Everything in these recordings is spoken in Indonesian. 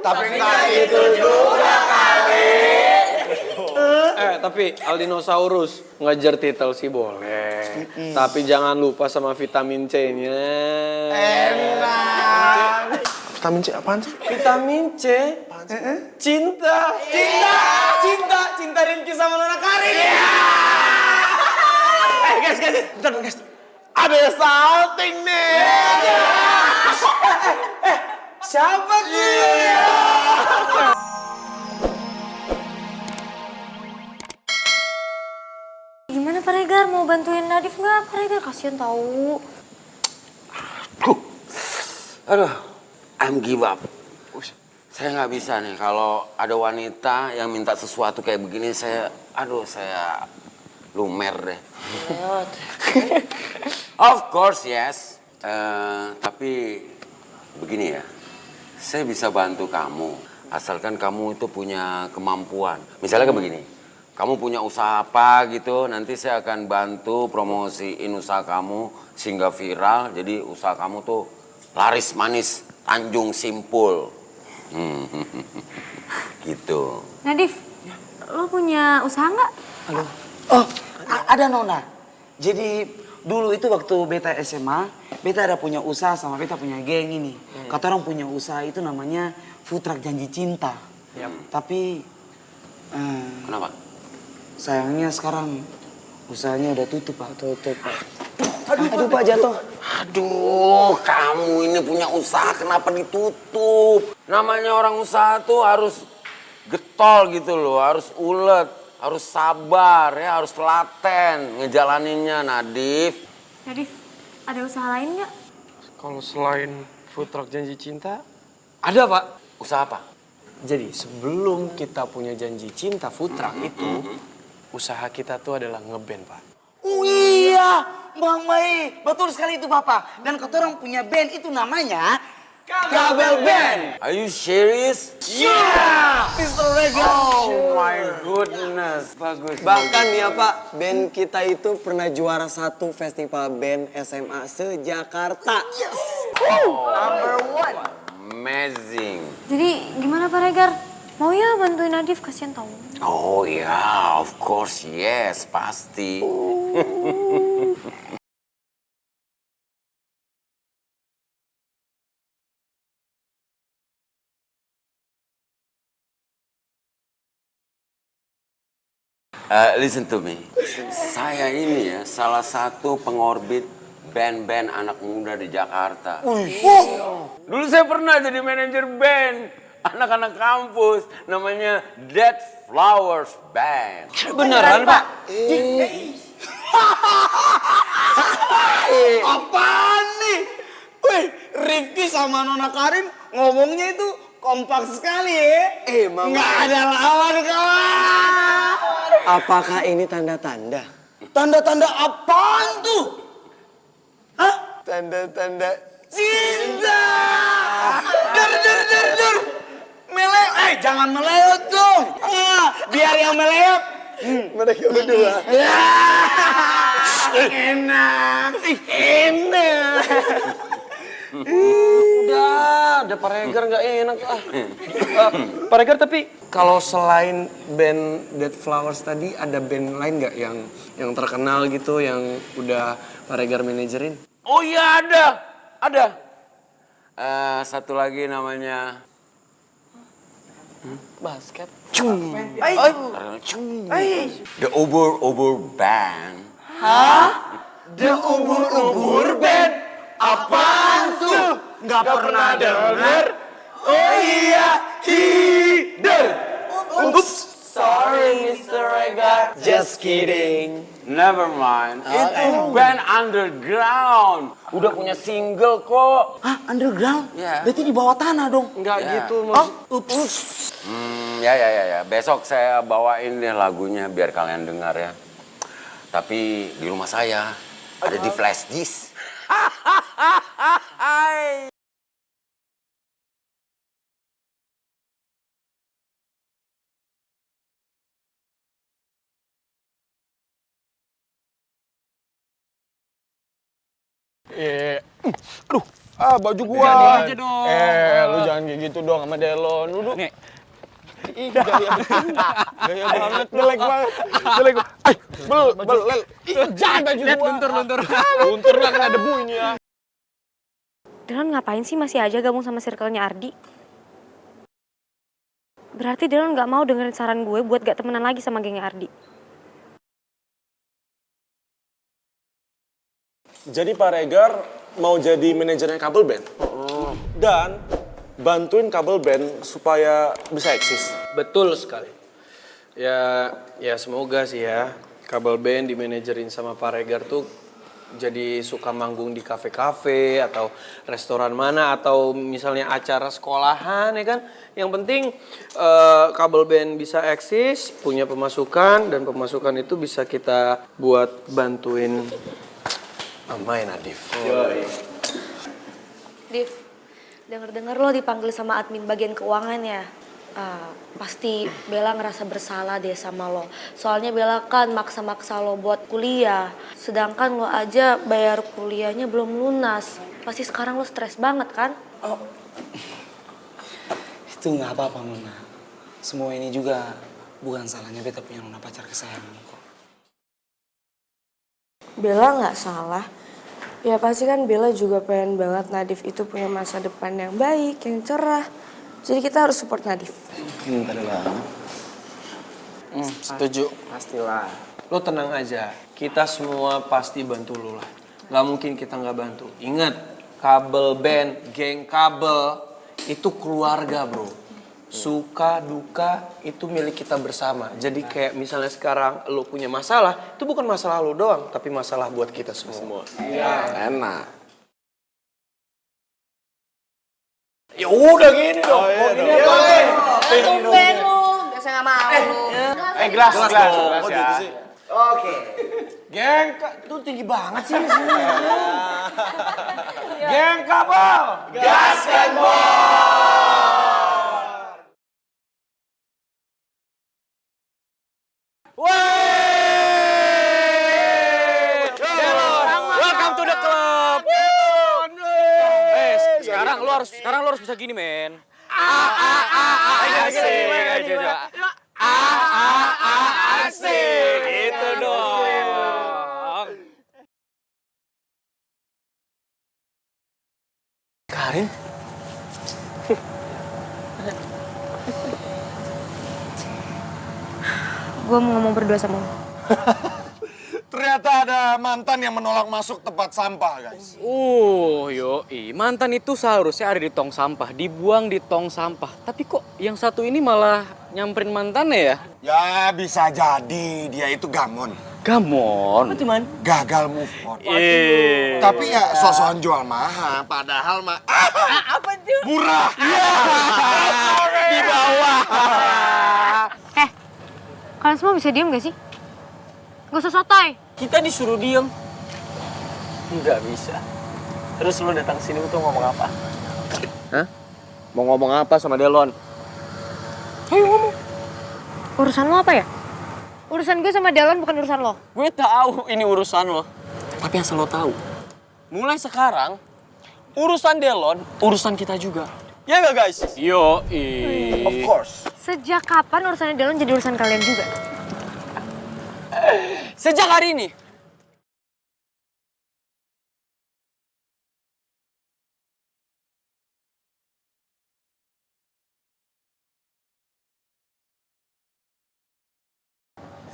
Tapi nggak itu juga kali. Tapi Aldinosaurus ngejar titel sih boleh. Tapi jangan lupa sama vitamin C-nya. Enak. Vitamin C apaan sih? Vitamin C. Cinta. Cinta Rinky sama Nona Karin. Guys, bentar guys. Ada salting nih. Siapa tuh? Gimana Pak Regar, mau bantuin Nadif nggak? Pak Regar kasihan tahu. Aduh, I'm give up. Saya nggak bisa nih kalau ada wanita yang minta sesuatu kayak begini, saya lumer deh. Of course yes, tapi begini ya, saya bisa bantu kamu asalkan kamu itu punya kemampuan. Misalnya kayak begini, kamu punya usaha apa gitu, nanti saya akan bantu promosiin usaha kamu sehingga viral, jadi usaha kamu tuh laris manis Tanjung Simpul. Gitu. Nadif, lo punya usaha nggak? Halo. Oh, ada Nona. Jadi dulu itu waktu beta SMA, beta ada punya usaha sama beta punya geng ini. Kata orang punya usaha itu namanya Food Truck Janji Cinta. Tapi Kenapa? sayangnya sekarang usahanya udah tutup, Pak. Aduh, Pak, jatuh. Aduh, kamu ini punya usaha kenapa ditutup? Namanya orang usaha tuh harus getol gitu loh, harus ulet, harus sabar ya, harus telaten ngejalaninnya, Nadif. Nadif, ada usaha lain nggak? Kalau selain food truck Janji Cinta, ada Pak. Usaha apa? Jadi sebelum kita punya Janji Cinta food truck itu, usaha kita tuh adalah ngeband Pak. Oh iya, Bang Mai. Betul sekali itu, Bapak. Dan kata orang punya band itu namanya Kabel Band. Are you serious? Yeah, Mr. Regal. Oh my goodness, bagus. Bahkan ya Pak, band kita itu pernah juara 1 festival band SMA se-Jakarta. Yes. Amazing. Jadi gimana Pak Regar? Mau ya bantuin Nadif, kasihan tahu. Oh ya, of course yes, pasti. Listen to me. Saya ini ya salah satu pengorbit band-band anak muda di Jakarta. Dulu saya pernah jadi manajer band anak-anak kampus, namanya Dead Flowers Band. Beneran Pak? Apaan nih? Wih, Rifki sama Nona Karin ngomongnya itu kompak sekali ya. Emang nggak ada lawan kawan. apakah ini tanda-tanda? Tanda-tanda apaan tuh? Hah? Tanda-tanda Cinta! Der! Melewet, jangan melewet dong. Biar yang melewet. mereka berdua. Enak. Udah Pak Regar nggak enak ah. Pak Regar, tapi kalau selain band Dead Flowers tadi, ada band lain nggak yang terkenal gitu, yang udah Pak Regar manajerin? Oh iya ada. Satu lagi namanya Basket. The Ubur Band. The ubur band. Apaan tuh? Nggak pernah denger. Oh iya, hider. Ups. Sorry Mr. Regar. Just kidding. Never mind. Itu band underground. Udah punya single kok. Hah, underground? Iya. Berarti di bawah tanah dong. Nggak Ya. gitu Ups. Ya. Besok saya bawain deh lagunya biar kalian dengar ya. Tapi di rumah saya ada di flash disk. Aduh, baju gua. Aja dong. Lu jangan kayak gitu dong sama Delon. Lu nih. Ih, gaya betul. Gaya banget, jelek banget. Jelek. Lel. Ih, jangan baju gua. Luntur. Luntur lah kena debu ini ya. Delon ngapain sih masih aja gabung sama circle-nya Ardi? Berarti Delon gak mau dengerin saran gue buat gak temenan lagi sama gengnya Ardi. Jadi Pak Regar mau jadi manajernya Kabel Band. Dan bantuin Kabel Band supaya bisa eksis. Betul sekali. Ya semoga sih ya Kabel Band dimanajerin sama Pak Regar tuh jadi suka manggung di kafe-kafe atau restoran mana atau misalnya acara sekolahan ya kan. Yang penting Kabel Band bisa eksis, punya pemasukan dan pemasukan itu bisa kita buat bantuin main Nadif. Div, denger-denger lo dipanggil sama admin bagian keuangan ya? Pasti Bella ngerasa bersalah deh sama lo. Soalnya Bella kan maksa-maksa lo buat kuliah. Sedangkan lo aja bayar kuliahnya belum lunas. Pasti sekarang lo stres banget kan? Oh, itu nggak apa-apa Nona. Semua ini juga bukan salahnya beta punya Nona pacar kesayangan kok. Bella nggak salah. Ya pasti kan Bella juga pengen banget Nadif itu punya masa depan yang baik, yang cerah. Jadi kita harus support Nadif. Setuju. Pastilah. Lo tenang aja, kita semua pasti bantu lo lah. Gak mungkin kita gak bantu. Ingat, Kabel Band, geng kabel, itu keluarga bro. Suka, duka, itu milik kita bersama. Jadi kayak misalnya sekarang lo punya masalah, itu bukan masalah lo doang, tapi masalah buat kita semua. Ya, enak. Ya udah gini dong. Gini apa? Tumben lu, biasa nggak mau lu. Gelas ya. Oke. Geng, itu tinggi banget sih di sini. Geng kabel, gaskan Welcome to the club. Sekarang lu harus bisa gini, men. Asik. Itu dong. Karin? Gue mau ngomong berdua sama lo. Ternyata ada mantan yang menolak masuk tempat sampah, guys. Yoi. Mantan itu seharusnya ada di tong sampah, dibuang di tong sampah. Tapi kok yang satu ini malah nyamperin mantannya ya? Ya bisa jadi dia itu gamon. Gamon. Gagal move on. Tapi ya sosokan jual mahal, padahal mah apa tuh? Murah. Di bawah. Kalian semua bisa diem gak sih? Gak usah sotoy. Kita disuruh diem. Nggak bisa. Terus lu datang sini tuh ngomong apa? Hah? Mau ngomong apa sama Delon? Ayo ngomong. Urusan lo apa ya? Urusan gue sama Delon bukan urusan lo. Gue tahu ini urusan lo. Tapi asal lo tahu. Mulai sekarang, urusan Delon, urusan kita juga. Ya nggak guys? Of course. Sejak kapan urusannya Delon jadi urusan kalian juga? Sejak hari ini.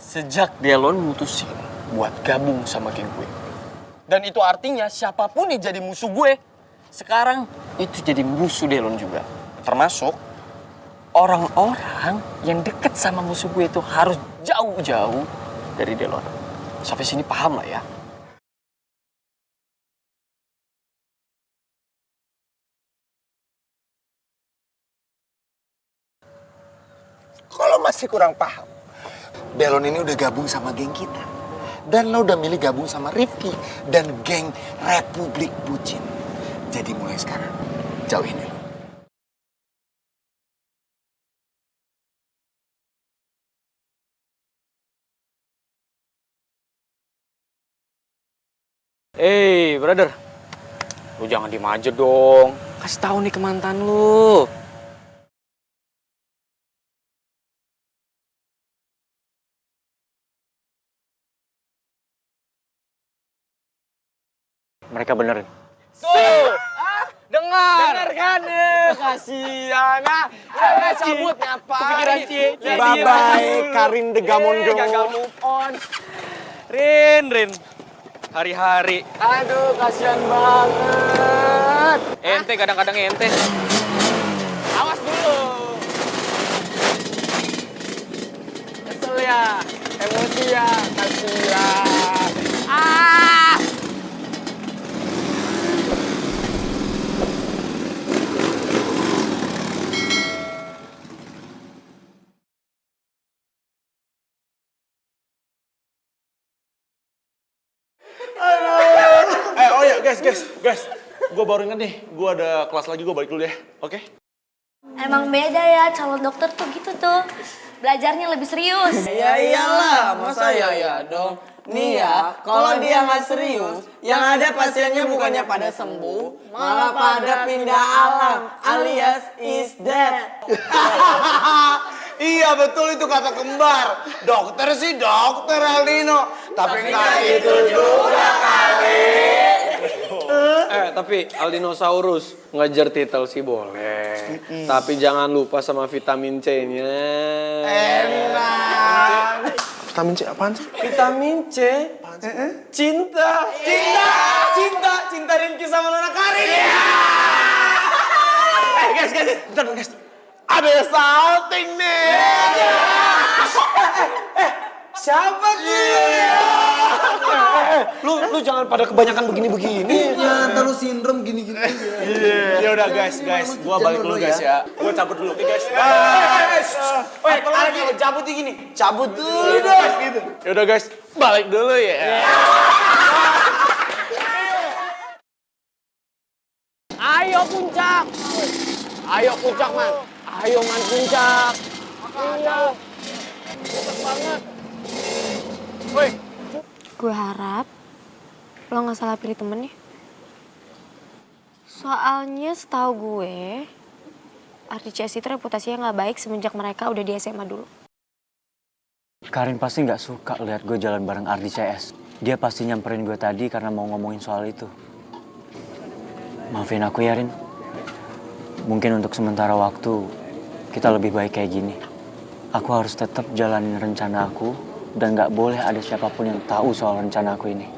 Sejak Delon mutusin buat gabung sama geng gue. Dan itu artinya siapapun yang jadi musuh gue, sekarang itu jadi musuh Delon juga. Termasuk orang-orang yang deket sama musuh gue itu harus jauh-jauh dari Delon. Sampai sini paham lah ya. Kalau masih kurang paham, Delon ini udah gabung sama geng kita. Dan lo udah milih gabung sama Rifki dan geng Republik Bucin. Jadi mulai sekarang, jauhin Delon. Brother. Lu jangan diem aja dong. Kasih tahu nih ke mantan lu. Mereka benerin. Tuh! Dengar kan? Kasihan. Cabut ngapain? Bye-bye, Karin Degamondo. Gagal move on. Rin. Hari-hari. Aduh, kasihan banget. Ente kadang-kadang ente. Awas dulu. Kesel ya, emosi ya, kasihan. Oh ya guys. Gue baru inget nih, gue ada kelas lagi, gue balik dulu ya, oke? Emang beda ya, calon dokter tuh gitu tuh. Belajarnya lebih serius. Ya iyalah, masa ya dong. Nih ya, kalau dia nggak serius, yang ada pasiennya bukannya pada sembuh, malah pada pindah alam, alias is dead. Iya betul itu kata kembar. Dokter sih dokter Aldino. Tapi nggak itu juga kali. Tapi Aldinosaurus ngejar titel sih boleh. Tapi jangan lupa sama vitamin C-nya. Enak. Vitamin C apaan sih? Vitamin C? Cinta. Cinta Rinky sama Nona Karin. Guys, bentar guys. Ada salting nih. Siapa tuh? Lu jangan pada kebanyakan begini-begini. Ya, terus sindrom gini-gini. Ya udah guys, gua balik dulu guys ya. Gua cabut dulu, oke guys? Apalagi kalau cabut gini, cabut dulu. Ya udah guys, balik dulu ya. Ayo puncak. Ayo puncak man. Ayo man puncak. Iya. Puncak banget. Woi. Gue harap lo nggak salah pilih temennya. Soalnya setahu gue, RDCS itu reputasinya nggak baik semenjak mereka udah di SMA dulu. Karin pasti nggak suka lihat gue jalan bareng Ardi CS. Dia pasti nyamperin gue tadi karena mau ngomongin soal itu. Maafin aku ya, Rin. Mungkin untuk sementara waktu, kita lebih baik kayak gini. Aku harus tetap jalanin rencana aku, dan nggak boleh ada siapapun yang tahu soal rencana aku ini.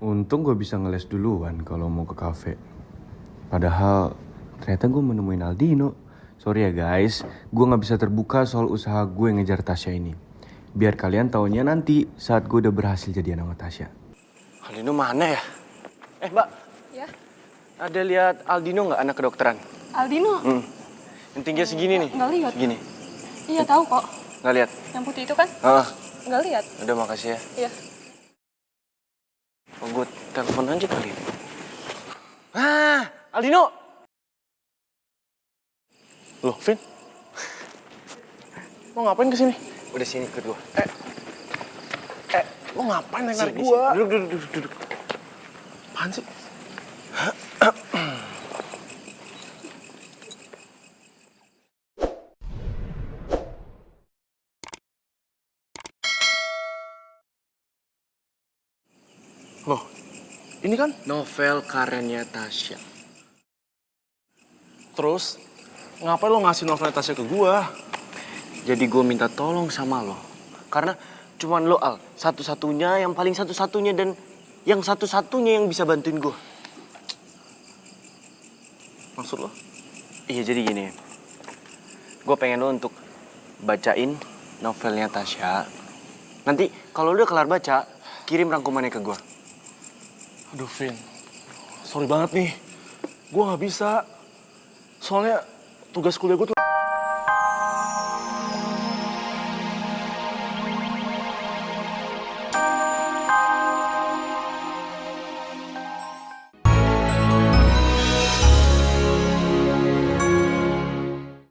Untung gue bisa ngeles duluan kalau mau ke kafe. Padahal ternyata gue menemuin Aldino. Sorry ya guys, gue gak bisa terbuka soal usaha gue ngejar Tasya ini. Biar kalian taunya nanti saat gue udah berhasil jadian sama Tasya. Aldino mana ya? Mbak. Ya? Ada lihat Aldino nggak, anak kedokteran? Aldino? Yang tingginya segini nih. Nggak lihat. Segini. Iya tahu kok. Nggak lihat? Yang putih itu kan? Nggak lihat. Udah makasih ya. Iya. Oh, gue telepon aja kali. Aldino! Loh, Vin? Lo ngapain kesini? Udah sini ikut gue. Lo ngapain narik gua? Duduk. Apaan sih? Loh, ini kan Novel karyanya Tasya. terus ngapain lo ngasih novel Tasya ke gua? Jadi gue minta tolong sama lo. Karena cuman lo, Al, satu-satunya, yang paling satu-satunya, dan yang satu-satunya yang bisa bantuin gue. Maksud lo? Iya, jadi gini. Gue pengen lo untuk bacain novelnya Tasya. Nanti kalau udah kelar baca, kirim rangkumannya ke gue. Aduh, Vin. Sorry banget nih. Gua nggak bisa. Soalnya tugas kuliah gue tuh